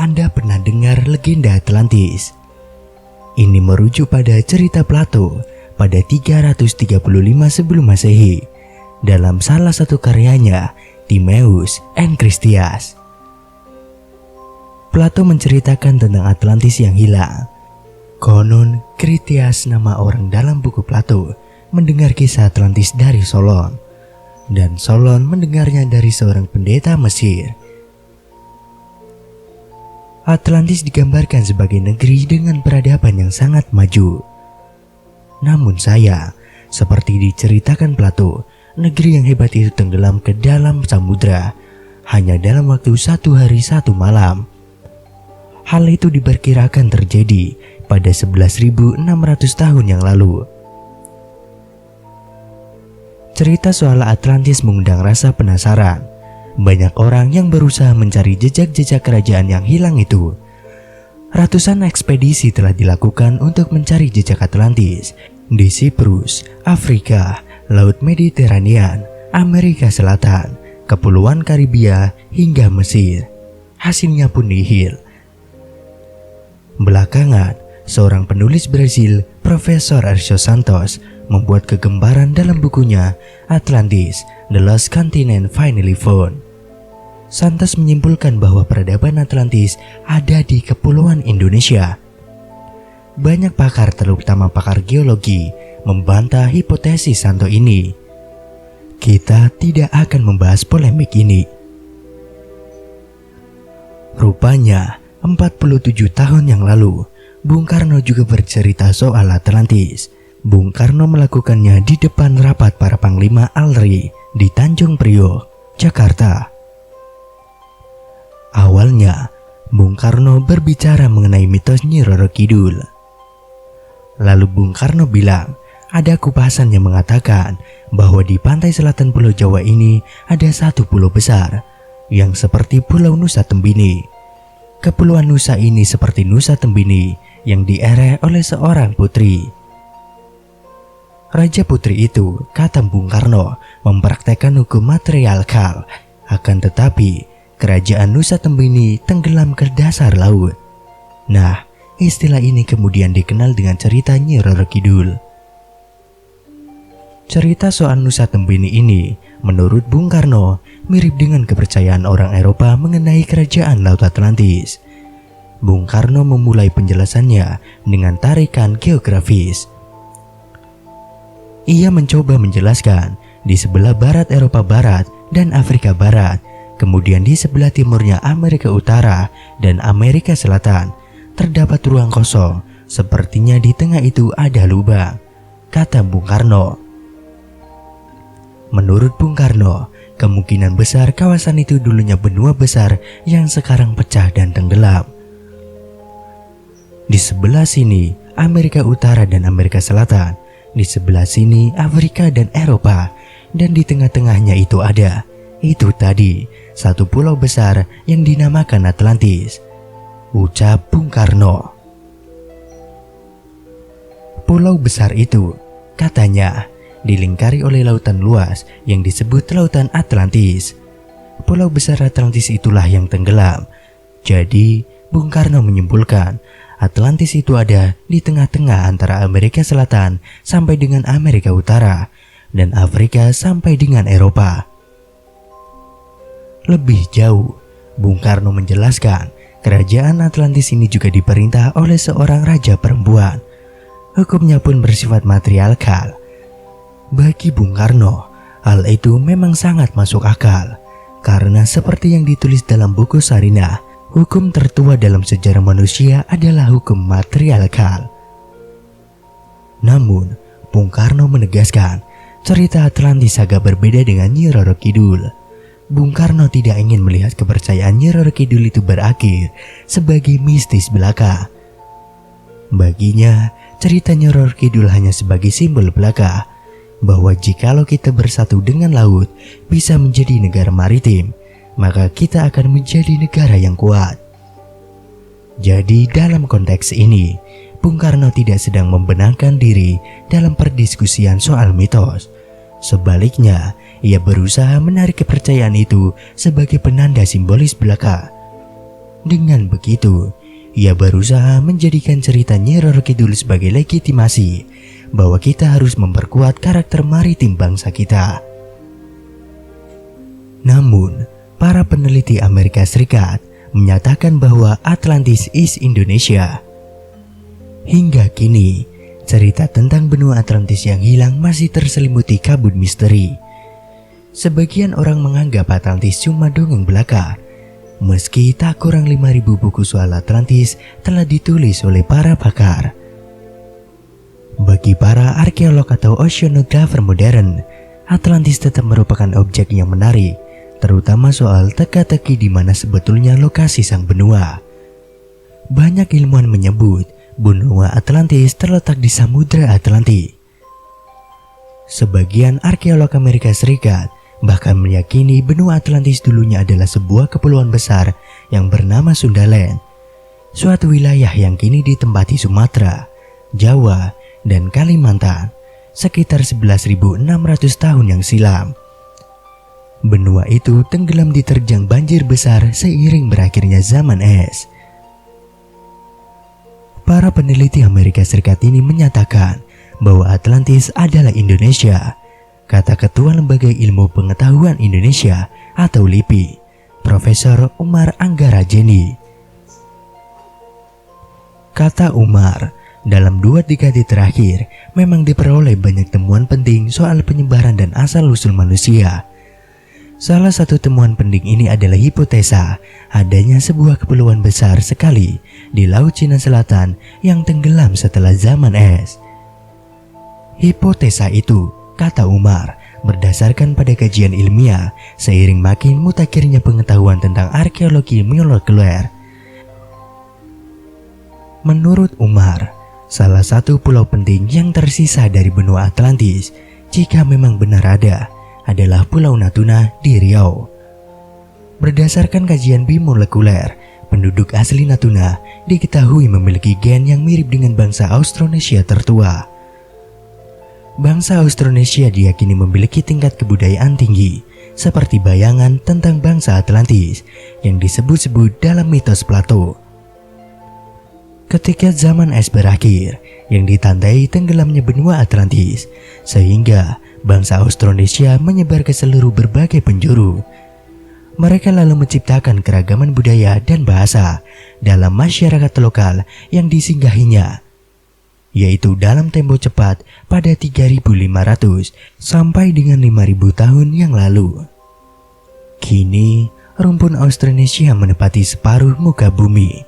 Anda pernah dengar legenda Atlantis? Ini merujuk pada cerita Plato pada 335 sebelum Masehi dalam salah satu karyanya, Timaeus and Critias. Plato menceritakan tentang Atlantis yang hilang. Konon, Critias, nama orang dalam buku Plato, mendengar kisah Atlantis dari Solon, dan Solon mendengarnya dari seorang pendeta Mesir. Atlantis digambarkan sebagai negeri dengan peradaban yang sangat maju. Namun sayang, seperti diceritakan Plato, negeri yang hebat itu tenggelam ke dalam samudra hanya dalam waktu 1 hari 1 malam. Hal itu diperkirakan terjadi pada 11.600 tahun yang lalu. Cerita soal Atlantis mengundang rasa penasaran. Banyak orang yang berusaha mencari jejak-jejak kerajaan yang hilang itu. Ratusan ekspedisi telah dilakukan untuk mencari jejak Atlantis di Siprus, Afrika, Laut Mediterania, Amerika Selatan, Kepulauan Karibia, hingga Mesir. Hasilnya pun nihil. Belakangan, seorang penulis Brasil, Profesor Ercio Santos, membuat kegembaran dalam bukunya Atlantis, The Lost Continent Finally Found. Santos menyimpulkan bahwa peradaban Atlantis ada di Kepulauan Indonesia. Banyak pakar, terutama pakar geologi, membantah hipotesis Santo ini. Kita tidak akan membahas polemik ini. Rupanya, 47 tahun yang lalu, Bung Karno juga bercerita soal Atlantis. Bung Karno melakukannya di depan rapat para Panglima ALRI di Tanjung Priok, Jakarta. Awalnya, Bung Karno berbicara mengenai mitos Nyi Roro Kidul. Lalu Bung Karno bilang, ada kupasan yang mengatakan bahwa di pantai selatan Pulau Jawa ini ada satu pulau besar yang seperti Pulau Nusa Tembini. Kepulauan Nusa ini seperti Nusa Tembini yang diereh oleh seorang putri. Raja putri itu, kata Bung Karno, mempraktekkan hukum matriarkal. Akan tetapi, kerajaan Nusa Tembini tenggelam ke dasar laut. Nah, istilah ini kemudian dikenal dengan cerita Nyi Roro Kidul. Cerita soal Nusa Tembini ini, menurut Bung Karno, mirip dengan kepercayaan orang Eropa mengenai kerajaan Laut Atlantis. Bung Karno memulai penjelasannya dengan tarikan geografis. Ia mencoba menjelaskan di sebelah barat Eropa Barat dan Afrika Barat, kemudian di sebelah timurnya Amerika Utara dan Amerika Selatan, terdapat ruang kosong, sepertinya di tengah itu ada lubang, kata Bung Karno. Menurut Bung Karno, kemungkinan besar kawasan itu dulunya benua besar yang sekarang pecah dan tenggelam. Di sebelah sini Amerika Utara dan Amerika Selatan, di sebelah sini Afrika dan Eropa, dan di tengah-tengahnya itu ada, itu tadi, satu pulau besar yang dinamakan Atlantis, ucap Bung Karno. Pulau besar itu, katanya, dilingkari oleh lautan luas yang disebut Lautan Atlantis. Pulau besar Atlantis itulah yang tenggelam. Jadi, Bung Karno menyimpulkan, Atlantis itu ada di tengah-tengah antara Amerika Selatan sampai dengan Amerika Utara, dan Afrika sampai dengan Eropa. Lebih jauh, Bung Karno menjelaskan, kerajaan Atlantis ini juga diperintah oleh seorang raja perempuan. Hukumnya pun bersifat matriarkal. Bagi Bung Karno, hal itu memang sangat masuk akal, karena seperti yang ditulis dalam buku Sarinah, hukum tertua dalam sejarah manusia adalah hukum matriarkal. Namun, Bung Karno menegaskan, cerita Atlantis agak berbeda dengan Nyi Roro Kidul. Bung Karno tidak ingin melihat kepercayaan Nyi Roro Kidul itu berakhir sebagai mistis belaka. Baginya, cerita Nyi Roro Kidul hanya sebagai simbol belaka, bahwa jikalau kita bersatu dengan laut bisa menjadi negara maritim, maka kita akan menjadi negara yang kuat. Jadi dalam konteks ini, Bung Karno tidak sedang membenarkan diri dalam perdiskusian soal mitos. Sebaliknya, ia berusaha menarik kepercayaan itu sebagai penanda simbolis belaka. Dengan begitu, ia berusaha menjadikan cerita Nyi Roro Kidul sebagai legitimasi bahwa kita harus memperkuat karakter maritim bangsa kita. Namun, para peneliti Amerika Serikat menyatakan bahwa Atlantis is Indonesia. Hingga kini, cerita tentang benua Atlantis yang hilang masih terselimuti kabut misteri. Sebagian orang menganggap Atlantis cuma dongeng belaka, meski tak kurang 5.000 buku soal Atlantis telah ditulis oleh para pakar. Bagi para arkeolog atau oceanographer modern, Atlantis tetap merupakan objek yang menarik, terutama soal teka-teki di mana sebetulnya lokasi sang benua. Banyak ilmuwan menyebut benua Atlantis terletak di Samudra Atlantik. Sebagian arkeolog Amerika Serikat bahkan meyakini benua Atlantis dulunya adalah sebuah kepulauan besar yang bernama Sundaland, suatu wilayah yang kini ditempati Sumatera, Jawa, dan Kalimantan sekitar 11.600 tahun yang silam. Benua itu tenggelam diterjang banjir besar seiring berakhirnya zaman es. Para peneliti Amerika Serikat ini menyatakan bahwa Atlantis adalah Indonesia, kata Ketua Lembaga Ilmu Pengetahuan Indonesia atau LIPI, Profesor Umar Anggara Jeni. Kata Umar, dalam 2 dekade terakhir memang diperoleh banyak temuan penting soal penyebaran dan asal-usul manusia. Salah satu temuan penting ini adalah hipotesa adanya sebuah kepulauan besar sekali di Laut Cina Selatan yang tenggelam setelah zaman es. Hipotesa itu, kata Umar, berdasarkan pada kajian ilmiah seiring makin mutakhirnya pengetahuan tentang arkeologi molekuler. Menurut Umar, salah satu pulau penting yang tersisa dari benua Atlantis, jika memang benar ada, adalah Pulau Natuna di Riau. Berdasarkan kajian bimolekuler, penduduk asli Natuna diketahui memiliki gen yang mirip dengan bangsa Austronesia tertua. Bangsa Austronesia diyakini memiliki tingkat kebudayaan tinggi, seperti bayangan tentang bangsa Atlantis yang disebut-sebut dalam mitos Plato. Ketika zaman es berakhir, yang ditandai tenggelamnya benua Atlantis, sehingga bangsa Austronesia menyebar ke seluruh berbagai penjuru. Mereka lalu menciptakan keragaman budaya dan bahasa dalam masyarakat lokal yang disinggahinya, yaitu dalam tempo cepat pada 3.500 sampai dengan 5.000 tahun yang lalu. Kini, rumpun Austronesia menepati separuh muka bumi,